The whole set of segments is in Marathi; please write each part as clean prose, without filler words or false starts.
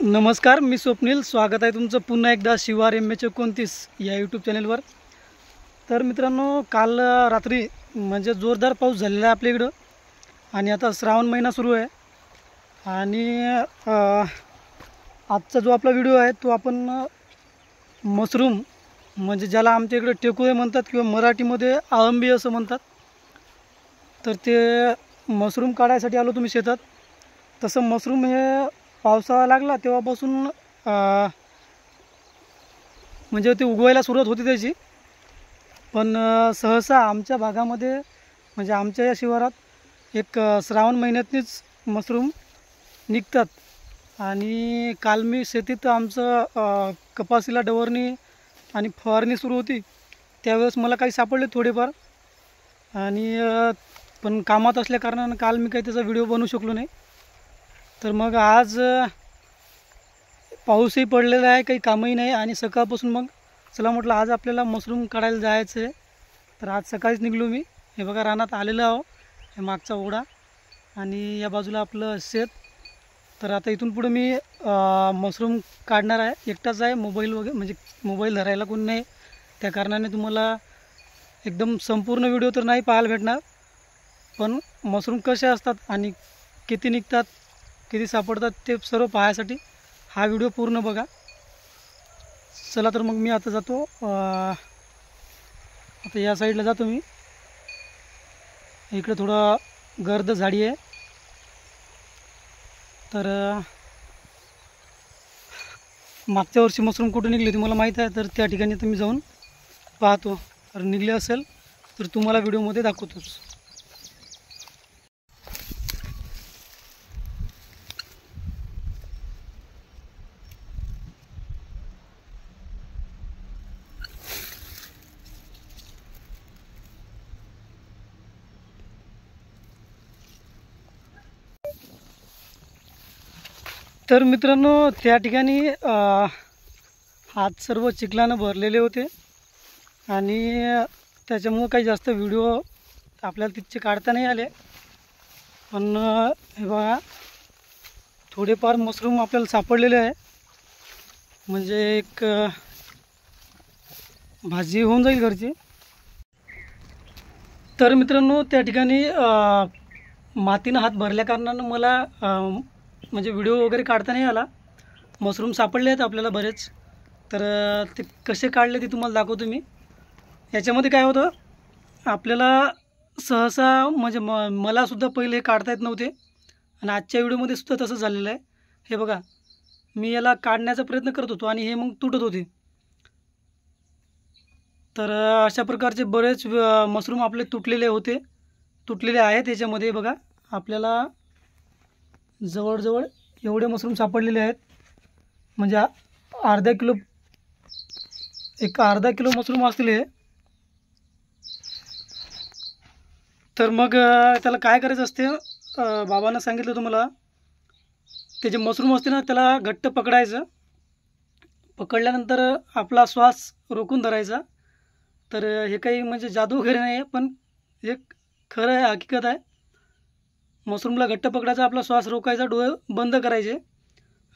नमस्कार, मी स्वप्नील. स्वागत आहे तुमचं पुन्हा एकदा शिवार MH29 या यूट्यूब चॅनलवर. तर मित्रांनो, काल रात्री म्हणजे जोरदार पाऊस झालेला आहे आपल्या इकडं आणि आता श्रावण महिना सुरू आहे. आणि आजचा जो आपला व्हिडिओ आहे तो आपण मशरूम म्हणजे ज्याला आमच्या इकडे टेकुळे म्हणतात किंवा मराठीमध्ये अळंबी असं म्हणतात, तर ते मशरूम काढायसाठी आलो तुम्ही शेतात. तसं मशरूम हे पावसाळा लागला तेव्हापासून म्हणजे ते उगवायला सुरुवात होती त्याची. पण सहसा आमच्या भागामध्ये म्हणजे आमच्या या शिवारात एक श्रावण महिन्यातनीच मशरूम निघतात. आणि काल मी शेतीत आमचं कपासीला डवरणी आणि फवारणी सुरू होती, त्यावेळेस मला काही सापडले थोडेफार. आणि पण कामात असल्या कारणानं काल मी काही त्याचा व्हिडिओ बनवू शकलो नाही. तर मग आज पाऊसही पडलेला आहे, काही कामही नाही आणि सकाळपासून मग चला म्हटलं आज आपल्याला मशरूम काढायला जायचं आहे. तर आज सकाळीच निघलो मी. हे बघा रानात आलेलो आहो, हे मागचा ओढा आणि या बाजूला आपलं शेत. तर आता इथून पुढे मी मशरूम काढणार आहे. एकटाच आहे, मोबाईल वगैरे म्हणजे मोबाईल धरायला कोणी नाही, त्या कारणाने तुम्हाला एकदम संपूर्ण व्हिडिओ तर नाही पाहायला भेटणार. पण मशरूम कसे असतात आणि किती निघतात, किती सापडतात ते सर्व पाहायसाठी हा व्हिडिओ पूर्ण बघा. चला तर मग मी आता जातो. आता या साईडला जातो मी. इकडे थोडं गर्द झाडी आहे. तर मागच्या वर्षी मशरूम कुठे निघले होते मला माहीत आहे, तर त्या ठिकाणी तुम्ही जाऊन पाहतो. तर निघले असेल तर तुम्हाला व्हिडिओमध्ये दाखवतोच. तर मित्रांनो, त्या ठिकाणी हात सर्व चिखलानं भरलेले होते आणि त्याच्यामुळं काही जास्त व्हिडिओ आपल्याला तिथचे काढता नाही आले. पण हे बघा, थोडेफार मशरूम आपल्याला सापडलेले आहे, म्हणजे एक भाजी होऊन जाईल घरची. तर मित्रांनो, त्या ठिकाणी मातीनं हात भरल्या कारणानं मला म्हणजे व्हिडिओ वगैरे काढता नाही आला. मशरूम सापडले आहेत आपल्याला बरेच. तर ते कसे काढले ते तुम्हाला दाखवतो मी. याच्यामध्ये काय होतं, आपल्याला सहसा म्हणजे मलासुद्धा पहिले काढता येत नव्हते आणि आजच्या व्हिडिओमध्ये सुद्धा तसं झालेलं आहे. हे बघा, मी याला काढण्याचा प्रयत्न करत होतो आणि हे मग तुटत होते. तर अशा प्रकारचे बरेच मशरूम आपले तुटलेले आहेत. याच्यामध्ये बघा, आपल्याला जवळजवळ एवढे मशरूम सापडलेले आहेत, म्हणजे अर्धा किलो मशरूम असतील हे. तर मग त्याला काय करायचं असते, बाबांना सांगितलं होतं मला, ते जे मशरूम असते ना त्याला घट्ट पकडायचं. पकडल्यानंतर आपला श्वास रोखून धरायचा. तर हे काही म्हणजे जादू वगैरे नाही आहे, पण एक खरं आहे, हकीकत आहे. मशरूमला घट्ट पकडायचा, आपला श्वास रोखायचा, डोळे बंद करायचे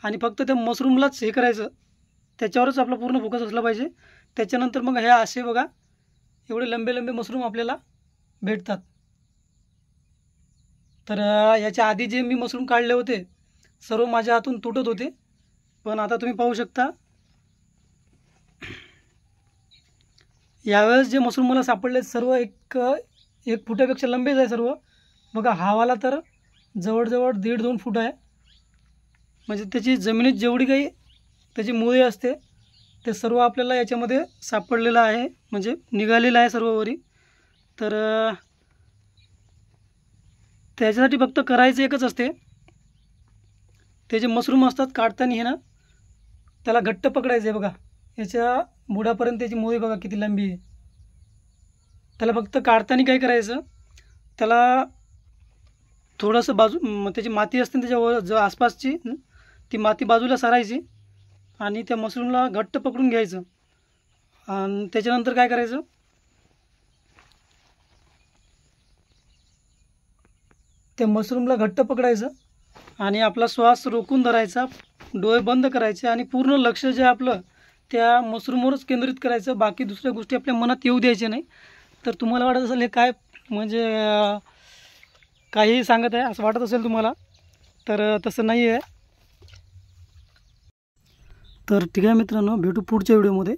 आणि फक्त त्या मशरूमलाच हे करायचं, त्याच्यावरच आपला पूर्ण फोकस असला पाहिजे. त्याच्यानंतर मग हे असे बघा, एवढे लंबे लंबे मशरूम आपल्याला भेटतात. तर याच्या आधी जे मी मशरूम काढले होते सर्व माझ्या हातून तुटत होते, पण आता तुम्ही पाहू शकता यावेळेस जे मशरूम मला सापडले सर्व एक फुटापेक्षा लंबेच आहे सर्व. बघा, हावाला तर जवळजवळ 1.5-2 फूट आहे. म्हणजे त्याची जमिनीत जेवढी काही त्याची मुळे असते ते सर्व आपल्याला याच्यामध्ये सापडलेलं आहे, म्हणजे निघालेलं आहे सर्व वरी. तर त्याच्यासाठी फक्त करायचं एकच असते, ते जे मशरूम असतात काढताना हे ना त्याला घट्ट पकडायचं आहे. बघा, याच्या बुडापर्यंत त्याची मुळे बघा किती लांबी आहे. त्याला फक्त काढताना काय करायचं, त्याला थोडंसं त्याची माती असते त्याच्यावर जो आसपासची ती माती बाजूला सारायची आणि त्या मशरूमला घट्ट पकडून घ्यायचं. आणि त्याच्यानंतर काय करायचं, त्या मशरूमला घट्ट पकडायचं आणि आपला श्वास रोखून धरायचा डोळे बंद करायचे आणि पूर्ण लक्ष जे आपलं त्या मशरूमवरच केंद्रित करायचं, बाकी दुसऱ्या गोष्टी आपल्या मनात येऊ द्यायच्या नाही. तर तुम्हाला वाटत असेल हे काय म्हणजे काहीही सांगत आहे असं वाटत असेल तुम्हाला, तर तसं नाही आहे. तर ठीक आहे मित्रांनो, भेटू पुढच्या व्हिडिओमध्ये.